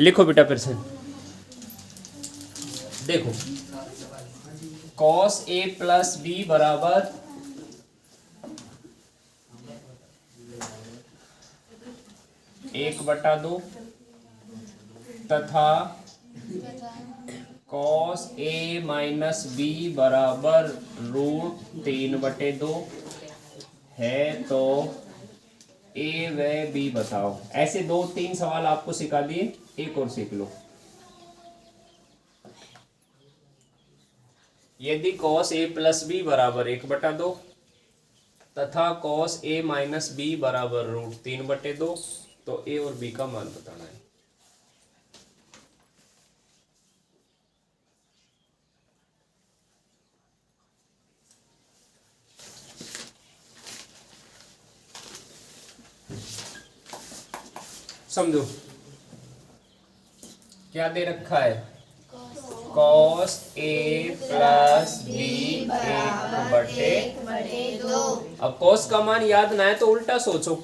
लिखो बेटा फिर से देखो, cos a प्लस बी बराबर 1/2 तथा cos a माइनस बी बराबर √3/2 है तो ए व बी बताओ। ऐसे 2-3 सवाल आपको सिखा दिए, एक और सीख लो। यदि cos a प्लस बी बराबर 1/2 तथा cos a माइनस बी बराबर √3/2 तो a और b का मान बताना है। समझो क्या दे रखा है, cos a प्लस बी 1/2। अब cos का मान याद ना है तो उल्टा सोचो,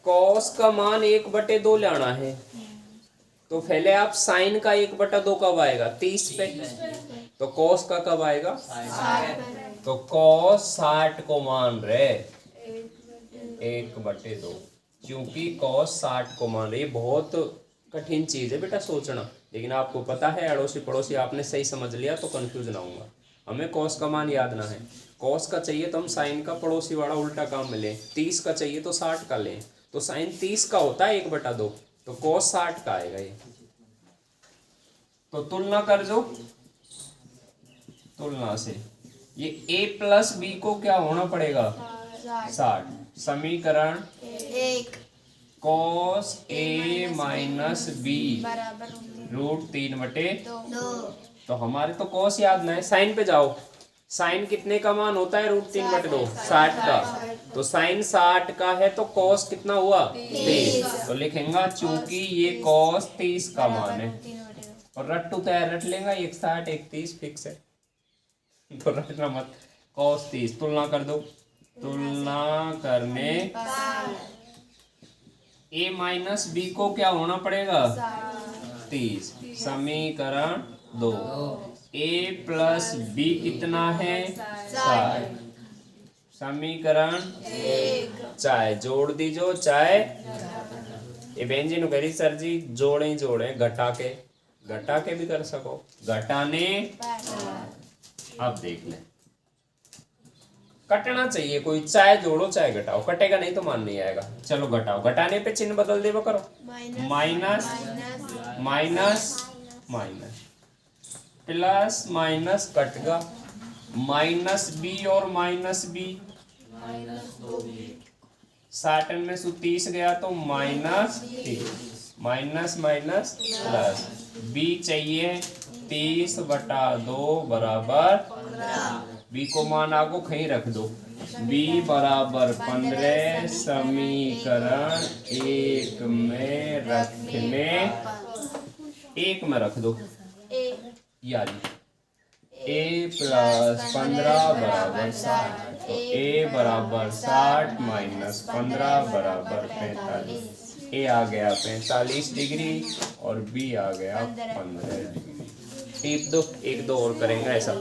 cos का मान 1/2 लाना है तो पहले आप साइन का 1/2 कब आएगा, 30 पे, तो cos का कब आएगा, 60। तो cos 60 को मान रहे 1/2, क्योंकि cos 60 को मान रही। बहुत कठिन चीज है बेटा सोचना, लेकिन आपको पता है अड़ोसी पड़ोसी आपने सही समझ लिया तो कंफ्यूज ना होगा। हमें cos का मान याद ना है, cos का चाहिए तो हम साइन का पड़ोसी वाला उल्टा काम में लें, 30 का चाहिए तो 60 का लें, तो साइन 30 का होता है 1/2, तो cos 60 का आएगा ये। तो तुलना कर दो, तुलना से ये a प्लस बी को क्या होना पड़ेगा, 60। समीकरण 1 cos a माइनस बी √3/2। 2 तो हमारे तो cos याद ना है, साइन पे जाओ, साइन कितने का मान होता है √3/2, 60 का, तो साइन 60 का है तो cos कितना हुआ, 30। तो लिखेंगे चूंकि ये cos 30 का मान है, और रट्टू तैयार रट लेगा, 1 60 1 30 फिक्स है, तो रटना मत। cos 30 तुलना कर दो, तुलना करने a माइनस बी को क्या होना पड़ेगा, 30। समीकरण 2 a प्लस बी कितना है, 60। समीकरण 4 जोड़ दीजो, चाहे ये बहन जी करी सर जी जोड़े ही जोड़े, घटा के भी कर सको, घटाने। अब देख ले, कटना चाहिए, कोई चाहे जोड़ो चाहे घटाओ, कटेगा नहीं तो मान नहीं आएगा। चलो घटाओ, घटाने पे चिन्ह बदल देवा करो, minus minus minus, plus minus कटगा, माइनस बी और माइनस बी, 60 में से 30 गया तो -30, माइनस माइनस प्लस, बी चाहिए 30/2 बराबर, बी को मान आगो कहीं रख दो, b बराबर 15। समीकरण 1 में रखने, 1 में रख दो यारी, a प्लस 15 बराबर 60, तो a बराबर 60 माइनस 15 बराबर 45, a आ गया 45 डिग्री और b आ गया 15 डिग्री। टिप दो, 1-2 और करेंगे ऐसा।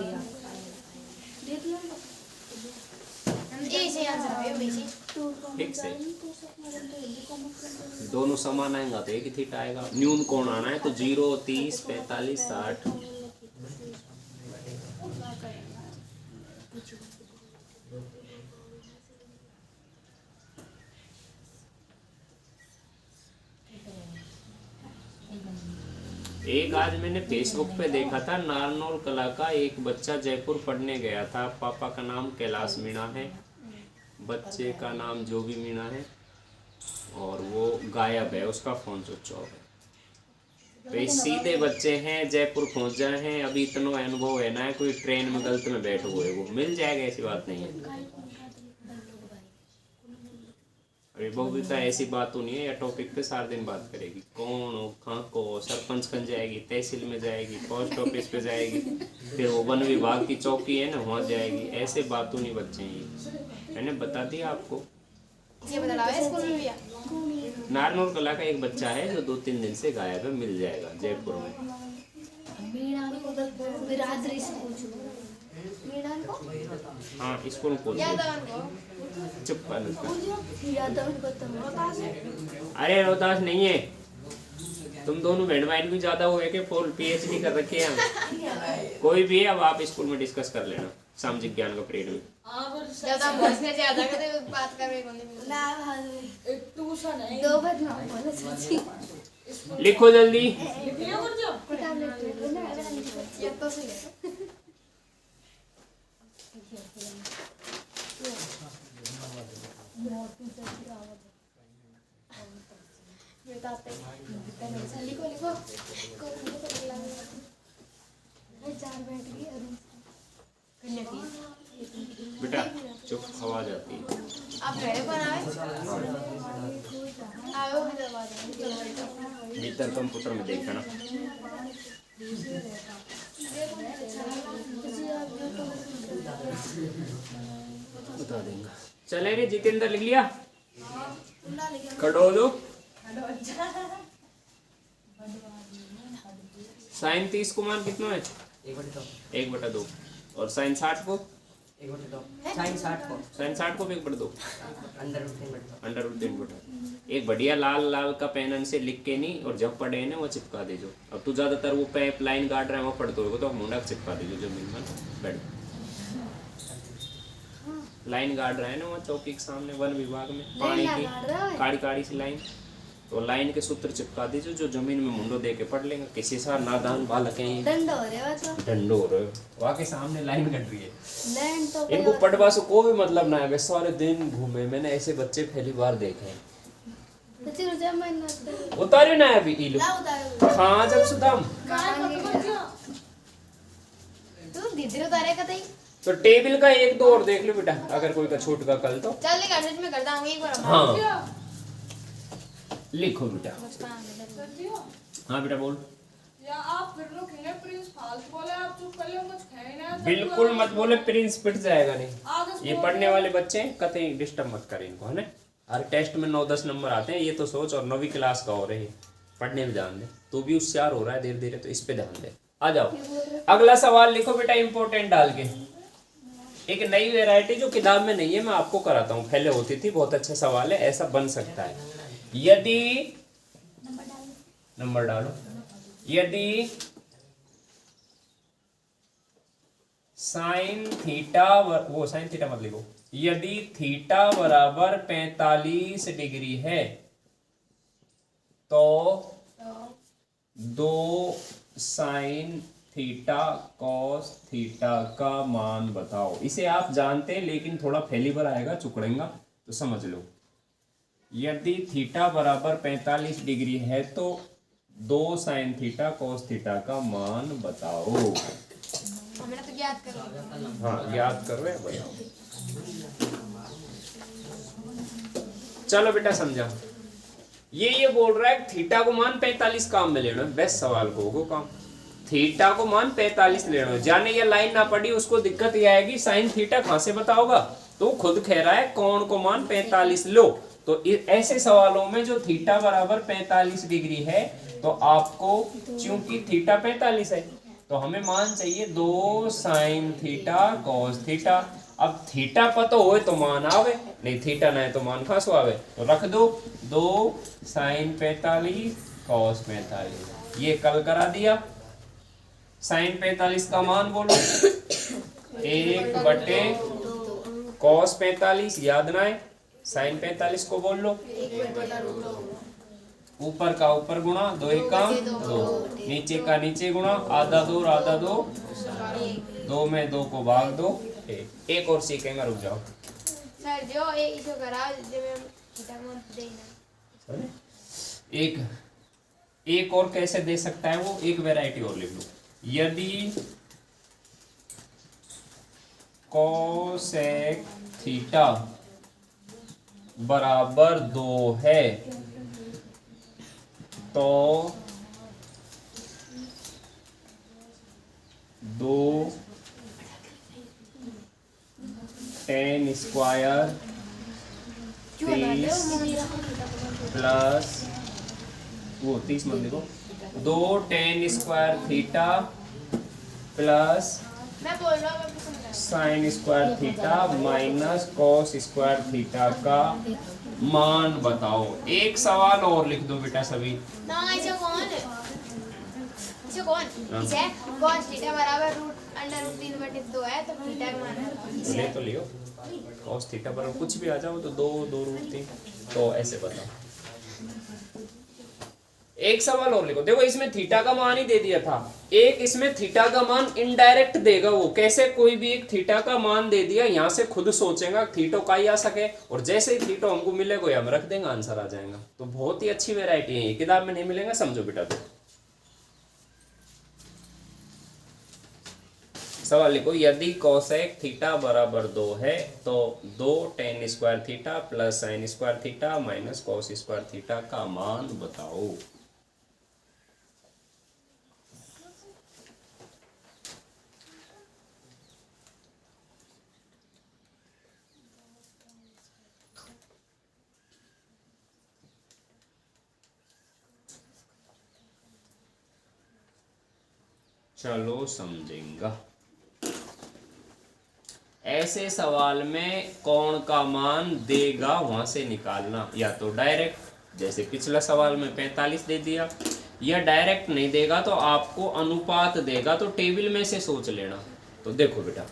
ठीक से दोनों समान आएगा तो एक ही थीटा आएगा। न्यून कोण आना है तो 0 30 45 60। एक आज मैंने फेसबुक पे देखा था, नारनौल कला का एक बच्चा जयपुर पढ़ने गया था, पापा का नाम कैलाश मीणा है, बच्चे का नाम जो भी मीणा है, और वो गायब है, उसका फोन स्विच ऑफ है। तो ये सीधे बच्चे हैं, जयपुर पहुंच जाए हैं, अभी इतना अनुभव है ना, कोई ट्रेन में गलत में बैठे हुए वो मिल जाएगा, ऐसी बात नहीं है। अरे बबीता ऐसी बात तो नहीं है, या टॉपिक पे सारा दिन बात करेगी, कौन हो कहाँ को, सरपंच खन जाएगी, तहसील में जाएगी, पोस्ट ऑफिस पे जाएगी, फिर वो वन विभाग की चौकी है ना वहाँ जाएगी, ऐसे बातों नहीं बच्चे हैं। मैंने बता दिया आपको, ये बदलाव है स्कूल में भैया। नारनौल कला का एक बच्चा है जो 2-3 दिन से गायब है, मिल जाएगा जयपुर में। हाँ स्कूल खोल चुप कर। अरे रोहतास नहीं है, तुम दोनों बहन भाई भी ज्यादा हुए कि फुल PhD कर रखे हैं हम। कोई भी है, अब आप स्कूल में डिस्कस कर लेना सामाजिक ज्ञान का पीरियड में। ज्यादा बसने ज्यादा करते बात कर रहे हैं। ट्यूशन है दो बार ना बोलो। लिखो जल्दी। ये तो सही है। लिखो लिखो चार बैठ गई बेटा चुप, आवाज आती है। आप रेडी बनाए आओ भीतर कंप्यूटर में देखना। बता देंगे। चले रे जितेंद्र, लिख लिया? खड़ो दो। साइन 30 को मान कितना है? 1/2। और साइन 60 को? 1/2। साइन 60 को? साइन 60 को भी 1/2। √3/2। एक बढ़िया लाल लाल का पेन से लिख के नहीं, और जब पढ़े ना वो चिपका दीजो। अब तू ज्यादातर वो पैप लाइन गार्ड रहा है वो पढ़ते हो तो मुंडा चिपका दीजो जमीन में बैठ। लाइन गार्ड रहा है ना वो चौकी के सामने वन विभाग में पानी की काड़ी काड़ी सी लाइन, तो लाइन के सूत्र चिपका दीजिए जो जमीन में मुंडो दे के पढ़ लेंगे। किसी सा नादान बालक हैं, डंडो हो रहे वहाँ के सामने लाइन कट रही है। इनको पढ़वा से कोई भी मतलब ना है, वे सारे दिन घूमे। मैंने ऐसे बच्चे पहली बार देखे हैं। उतारे ना अभी इलो हाँ जब सुदाम तो टेबल का 1-2 और देख लो बेटा, अगर कोई का छूट का कल तो चल मैं करता हूँ एक बार। हाँ लिखो बेटा। हाँ बेटा बोल। या आप फिर लो किने प्रिंस फालतू बोले, आप चुप कर लो, कुछ कहे ना। बिल्कुल मत बोले, प्रिंस पिट जाएगा नहीं। ये पढ़ने वाले बच्चे कतई डिस्टर्ब मत करें इनको, है ना। अरे टेस्ट में 9-10 नंबर आते हैं ये तो सोच, और 9वीं क्लास का हो रही है, पढ़ने में ध्यान दे। तो भी होशियार हो रहा है धीरे धीरे, तो इस पे ध्यान दे। आ जाओ अगला सवाल लिखो बेटा, इंपोर्टेंट डाल के। एक नई वैरायटी जो किताब में नहीं है, मैं आपको कराता हूँ, पहले होती थी। बहुत अच्छा सवाल है, ऐसा बन सकता है। यदि नंबर डालो, यदि साइन थीटा वो साइन थीटा मत लिखो, यदि थीटा बराबर 45 डिग्री है तो 2 साइन थीटा कॉस थीटा का मान बताओ। इसे आप जानते हैं लेकिन थोड़ा पहली बार आएगा, चुकड़ेगा तो समझ लो। यदि थीटा बराबर 45 डिग्री है तो 2 साइन थीटा कॉस थीटा का मान बताओ। हमें तो याद करो। हाँ याद करो भैया। चलो बेटा समझा। ये बोल रहा है थीटा को मान 45 काम में लेना। बेस्ट सवाल को काम, थीटा को मान 45 लेना। जाने ये लाइन ना पड़ी उसको दिक्कत ये आएगी, साइन थीटा कहां से बताओगा। तो खुद कह रहा है कोण को मान 45 लो। तो ऐसे सवालों में जो थीटा बराबर 45 डिग्री है तो आपको, चूंकि थीटा 45 है तो हमें मान चाहिए 2 साइन थीटा कॉस थीटा। अब थीटा पता होए तो मान आवे, नहीं थीटा ना है तो मान खासो आवे। तो रख दो 2 साइन 45 कॉस 45। ये कल करा दिया। साइन 45 का मान बोलो 1/, कॉस 45 याद ना है, साइन 45 को बोल लो ऊपर का ऊपर गुणा 2 1 2, नीचे का नीचे गुणा आधा 2 आधा 2, 2 में 2 को भाग दो 1। एक और सीखेंगे, रुक जाओ सर जो एक जो करा जो मैं थीटा मान देना। एक और कैसे दे सकता है वो, एक वैरायटी और लिख लो। यदि कोसेक थीटा बराबर 2 है तो 2 tan स्क्वायर 30 प्लस वो 30 मत लिखो, 2 tan स्क्वायर थीटा प्लस मैं बोल रहा हूँ, मैं भी समझा। Sine square theta minus cos square theta का मान बताओ। एक सवाल और लिख दो बेटा सभी। ना ऐसे कौन है? ऐसे कौन? इसे cos थीटा बराबर रूट अंडर रूट 3/2 है, तो थीटा का मान है ले तो लियो, कॉस थीटा पर कुछ भी आ जाओ तो 2 रूट 3, तो ऐसे बताओ। एक सवाल और लिखो, देखो इसमें थीटा का मान ही दे दिया था, एक इसमें थीटा का मान इनडायरेक्ट देगा। वो कैसे? कोई भी एक थीटा का मान दे दिया, यहाँ से खुद सोचेगा थीटो का ही आ सके, और जैसे ही थीटो हमको मिलेगा हम रख देंगे, आंसर आ जाएगा। तो बहुत ही अच्छी वैरायटी है ये, किताब में नहीं मिलेगा, समझो बेटा। तो सवाल लिखो, यदि कोसेक थीटा बराबर 2 है तो 2 tan square theta plus sine square theta minus cos square theta का मान बताओ। चलो समझेंगा। ऐसे सवाल में कोण का मान देगा वहां से निकालना, या तो डायरेक्ट जैसे पिछला सवाल में 45 दे दिया, या डायरेक्ट नहीं देगा तो आपको अनुपात देगा, तो टेबल में से सोच लेना। तो देखो बेटा,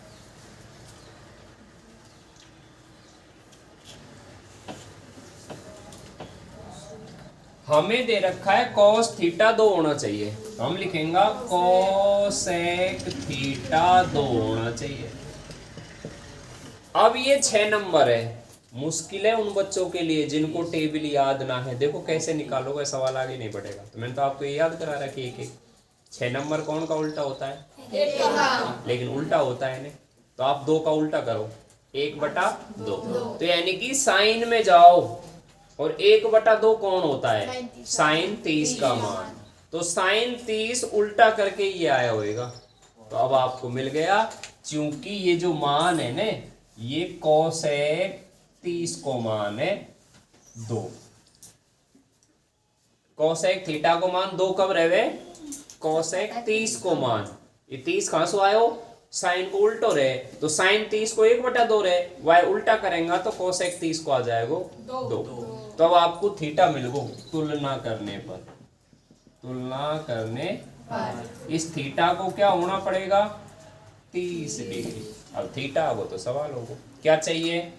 हमें दे रखा है cos थीटा 2 होना चाहिए, तो हम लिखेंगे कोसेक थीटा 2 होना चाहिए। अब ये 6 नंबर है, मुश्किल है उन बच्चों के लिए जिनको टेबल याद ना है। देखो कैसे निकालोगे, सवाल आगे नहीं बढ़ेगा। तो मैंने तो आपको ये याद करा रखी है कि 6 नंबर कौन का उल्टा होता है? लेकिन उल्टा होता है नहीं, तो आप 2 का उल्टा करो, 1/2। तो यानी कि साइन में जाओ, और 1/2 कौन होता है? साइन 30 का मान। तो साइन 30 उल्टा करके ये आया होएगा। तो अब आपको मिल गया, क्योंकि ये जो मान है ना, ये कोसेक 30 को मान है 2। कोसेक थीटा को मान 2 कब रहे? कोसेक 30 को मान। ये 30 कहां से आयो? साइन को उल्टो रहे, तो साइन 30 को 1/2 रहे, वाई उल्टा करेंगे तो कोसेक 30 को आ जाएगा 2। तो अब आपको थीटा मिल गो तुलना करने पर। इस थीटा को क्या होना पड़ेगा? 30 डिग्री। अब थीटा हो तो सवाल होगा क्या चाहिए,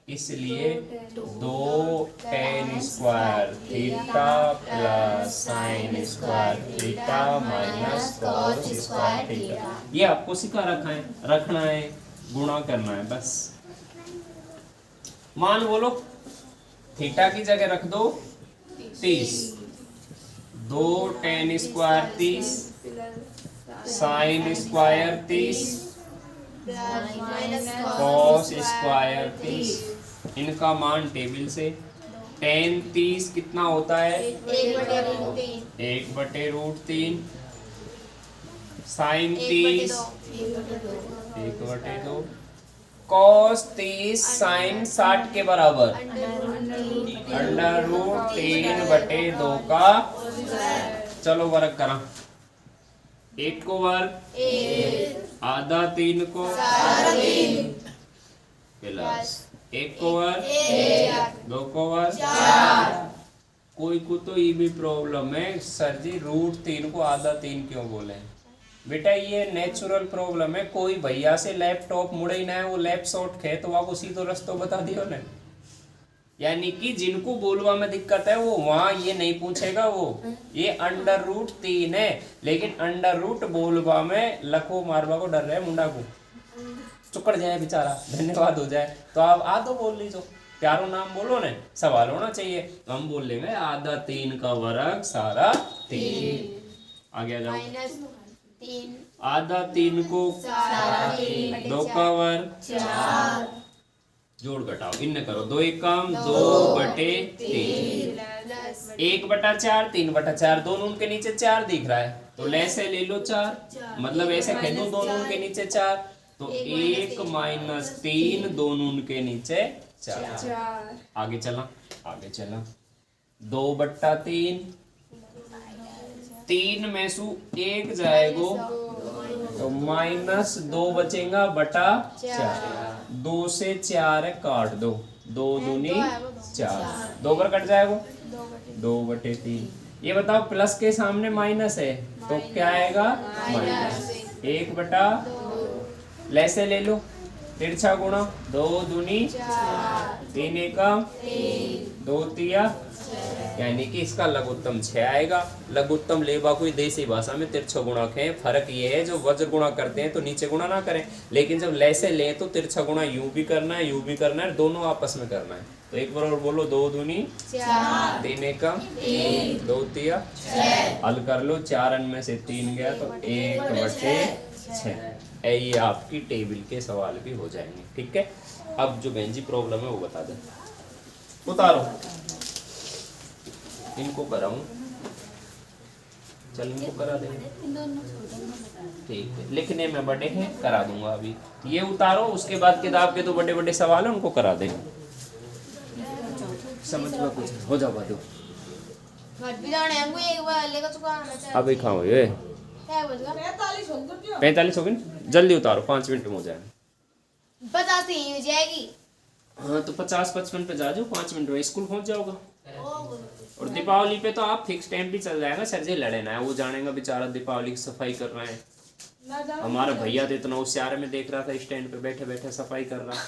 इसलिए 2 tan square theta plus sine square theta minus cos square theta. ये आपको सिखा रखना है, गुणा करना है बस। मान बोलो, थीटा की जगह रख दो 30, 2 tan square 30 sine square 30 cos square 30। इनका मान टेबल से। tan 30 कितना होता है? 1/√3। साइन 30 1/2। कॉस 30 साइन 60 के बराबर √3/2 का। चलो वर्ग करा, 1 को वर्ग, आधा 3 को प्लस 1 को वर्ग, 2 को वर्ग। कोई को तो ये भी प्रॉब्लम है, सर जी √3 को आधा 3 क्यों बोले? बेटा ये नेचुरल प्रॉब्लम है। कोई भैया से लैपटॉप मुड़े ही ना है, वो लैप शॉर्ट खे तो आपको सीधो रास्ता बता दियो ना। यानी कि जिनको बोलवा में दिक्कत है वो वहां ये नहीं पूछेगा, वो ये √3 है, लेकिन अंडर बोलवा में लखो मारवा को डर रहे मुंडा को, चुकड़ जाए बेचारा, धन्यवाद हो जाए। तो आप आधो बोल लीजो, प्यारो नाम बोलो ने, सवाल होना चाहिए। तो हम बोल लेंगे आधा 3 का वर्ग सारा 3। आगे आ जाओ, आधा 3 को 2 का वर्ग, जोड़ घटाओ, इन्हें करो, 2 एकम 2/3, 1/4 3/4, दोनों उनके नीचे 4 दिख रहा है, तो ले से ले लो 4, मतलब ऐसे कह दो दोनों उनके नीचे 4, तो 1 - 3 दोनों उनके नीचे 4। आगे चला, 2/3, 3 में से 1 जाएगो तो -2 बचेगा बटा 4। 2 से 4 काट दो, 2 दूनी 4, 2 पर कट जाएगा 2/3। ये बताओ प्लस के सामने माइनस है तो क्या आएगा माइनस। 1/2 लैसे ले लो, तिरछा गुणा, 2 दूनी 3 एकम 2 तिया, यानी कि इसका लघुत्तम 6 आएगा। लघुत्तम लेबा कोई देसी भाषा में तिरछा गुणक है। फर्क ये है जो वज्र गुणा करते हैं तो नीचे गुणा ना करें, लेकिन जब लैसे ले तो तिरछा गुणा यूं भी करना है यूं भी करना है, दोनों आपस में करना है। तो एक बार और बोलो, 2 दूनी 3 एकम 2 तिया, हल कर लो, 4 में से 3 गया तो 1/6। ये आपकी टेबल के सवाल भी हो जाएंगे। ठीक है, अब जो बहन जी प्रॉब्लम है वो बता दे। उतारो, इनको कराऊं, चल इनको करा देंगे। ठीक है, लिखने में बड़े हैं, करा दूंगा अभी। ये उतारो, उसके बाद किताब के तो बड़े बड़े सवाल हैं, उनको करा देंगे। समझ में कुछ हो जा बादू। अभी खाओ ये 45 हो गए, जल्दी उतारो, 5 मिनट में हो जाए। 50 ही हो जाएगी। हाँ तो 50-55 पे जा जाओ, 5 मिनट में स्कूल पहुंच जाओगा। और दीपावली पे तो आप फिक्स टाइम भी चल जाएगा, सर जी लड़े ना है, वो जानेगा बेचारा दीपावली की सफाई कर रहे हैं। हमारा भैया तो इतना होशियार में देख रहा था, स्टैंड पे बैठे बैठे सफाई कर रहा।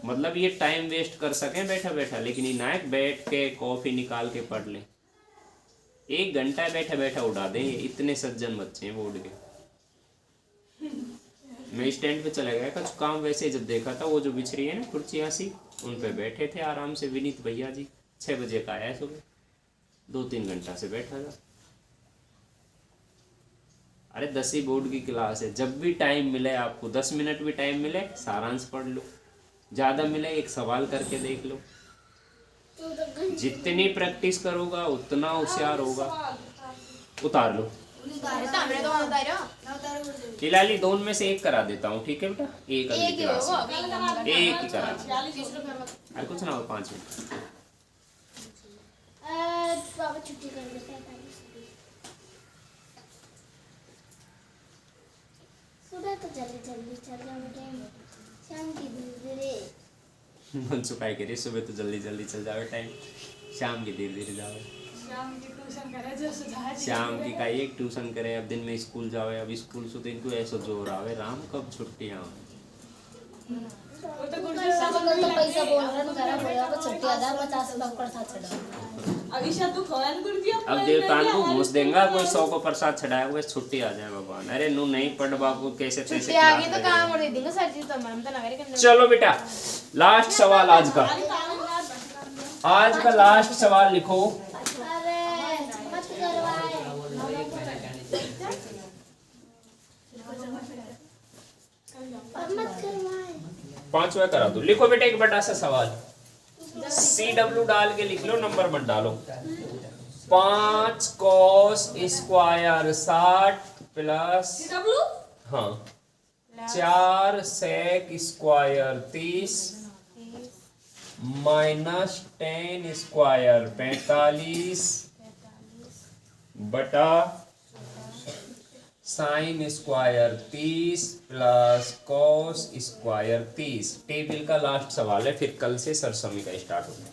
मतलब ये टाइम वेस्ट कर सके बैठा बैठा, लेकिन ये ना बैठ के कॉफी निकाल के पढ़ ले। 1 घंटा बैठा बैठा उड़ा दे, इतने सज्जन बच्चे हैं वो उड़ के। मैं स्टैंड पे चला गया, कुछ काम वैसे जब देखा था, वो जो बिछ रही है ना कुर्सियाँ सी, उन पे बैठे थे आराम से। विनीत भैया जी 6 बजे का आया सुबह, 2-3 घंटा से बैठा था। अरे 10वीं बोर्ड की क्लास है, जब भी टाइम मिले आपको, 10 मिनट भी टाइम मिले सारांश पढ़ लो, ज़्यादा मिले एक सवाल करके देख लो। जितनी प्रैक्टिस करोगा उतना होशियार होगा। उतार लो, फिलहाल 2 में से 1 करा देता हूँ, ठीक है बेटा? एक ही क्लास में 1 ही करा। अरे कुछ ना हो, 5 मिनट। बाबा छुट्टी कर देते हैं। सुबह तो जल्दी जल्दी चल जाओ बेटे, शाम की धीरे धीरे। मन चुकाई करिए, सुबह तो जल्दी जल्दी चल जाओ टाइम, शाम की धीरे धीरे जाओ। शाम की का एक ट्यूशन करे, अब दिन में स्कूल जावे। अब स्कूल से तो इनको ऐसा जोर आवे, राम कब छुट्टियां। पैसा बोल रहा करा बोला को छुट्टी आधा 50 तक प्रसाद चढ़ा। अब देवतान को घूस देगा कोई 100 को प्रसाद चढ़ाया हुआ, छुट्टी आ जाए भगवान। अरे नू नहीं पढ़ बाबू, कैसे छुट्टी आ गई तो काम और दे देंगे सर जी, तो हम तो ना करेंगे। चलो बेटा, लास्ट सवाल आज का। आज का लास्ट सवाल लिखो। अरे मत करवाए, 5वां करा दो। लिखो बेटा एक बड़ा सा सवाल, CW डाल के लिख लो, नंबर मत डालो। 5 cos square 60 plus 4 sec square 30 minus 10 square 45 बटा sine square 30 plus cos square 30। Table का लास्ट सवाल है, फिर कल से सरसमी का स्टार्ट होगा।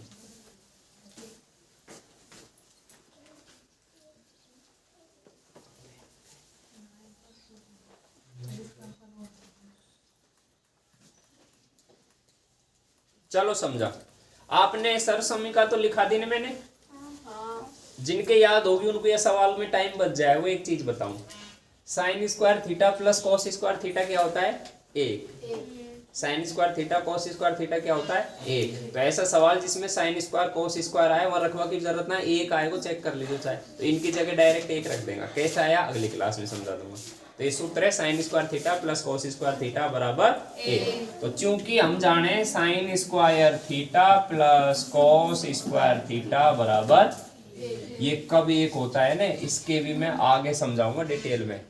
चलो समझा आपने? सरसमी का तो लिखा दी ना मैंने। जिनके याद होगी उनको यह सवाल में टाइम बच जाए। वो एक चीज बताऊं, sine square theta plus cos square theta क्या होता है? 1। Sine square theta cos square theta क्या होता है? 1। तो ऐसा सवाल जिसमें साइन स्क्वायर कॉस स्क्वायर आए वहां रखवा की जरूरत ना, 1 आएगा चेक कर लीजिए चाहे, तो इनकी जगह डायरेक्ट 1 रख देगा। कैसा आया अगली क्लास में समझा दूंगा। तो ये सूत्र है sine square theta plus cos square theta बराबर 1। तो चूंकि हम जाने sine square theta plus cos square theta बराबर ये कब 1 होता है ना, इसके भी मैं आगे समझाऊंगा डिटेल में।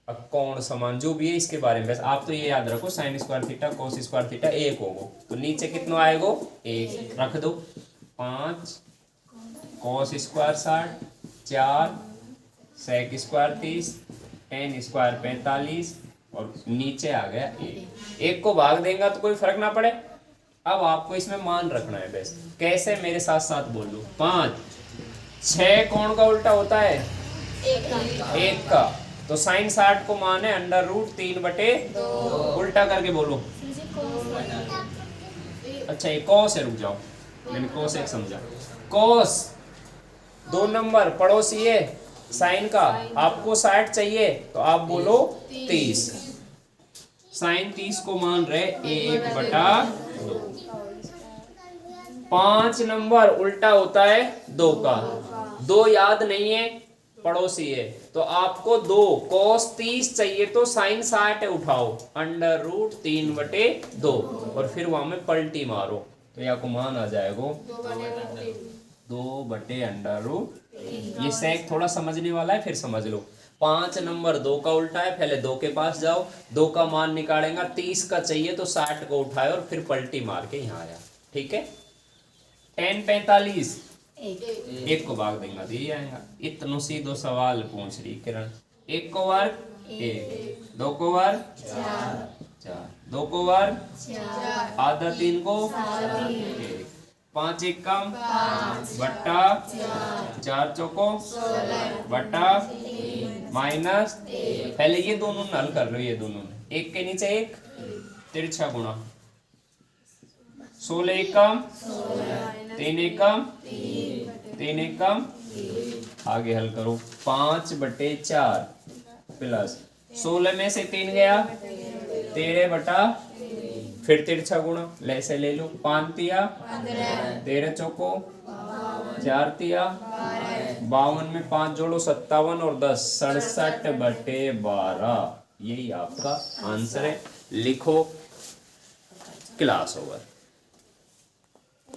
अब कौन समान जो भी है इसके बारे में, बस आप तो ये याद रखो sine square theta cos square theta 1 होगा। तो नीचे कितना आएगा? 1 रख दो। 5 cos square 60, 4 sec square 30, tan square 45 और नीचे आ गया एक को भाग देंगे तो कोई फर्क ना पड़े। अब आपको इसमें मान रखना है बस। कैसे, मेरे साथ साथ बोल लो। 5 6 कौन का उल्टा होता है? एक का। तो साइन 60 को मान है √3/2। उल्टा करके बोलो। अच्छा ये कॉस है, रुक जाओ, मैंने कॉस एक समझा। कॉस 2 नंबर पड़ोसी है साइन का, आपको 60 चाहिए तो आप बोलो 30। साइन 30 को मान रहे 1/2। 5 नंबर उल्टा होता है 2 का। 2 याद नहीं है, पड़ोसी है, तो आपको 2 cos 30 चाहिए तो साइन 60 उठाओ √3/2 और फिर वहां में पलटी मारो तो या को मान आ जाएगा 2/√। ये सेक थोड़ा समझने वाला है, फिर समझ लो। 5 नंबर 2 का उल्टा है, पहले 2 के पास जाओ, 2 का मान निकालेगा, 30 का चाहिए तो 60 को उठाए और फिर पलटी मार के यहाँ आया। ठीक है। 10 45 एक को भाग देंगे तो ये आएगा। इतना सीधो सवाल पूछ रही किरण। 1 को वर्ग 1, 2 को वर्ग 4, 2 को वर्ग आधा 3 को 1, 5 1 कम बट्टा 4 चौको बट्टा माइनस। पहले ये दोनों हल कर लो, ये दोनों 1 के नीचे 1 तिरछा गुणा 16 1 कम 3 1 कम 3 1 कम। आगे हल करो 5/4 प्लस 16 में से 3 गया 13 फिर तिरछा गुणा ले से ले लो 5 तिया 13 चौको 4 तिया 52 में 5 जोड़ो 57 और 10 67/12। यही आपका आंसर है। लिखो। Class over.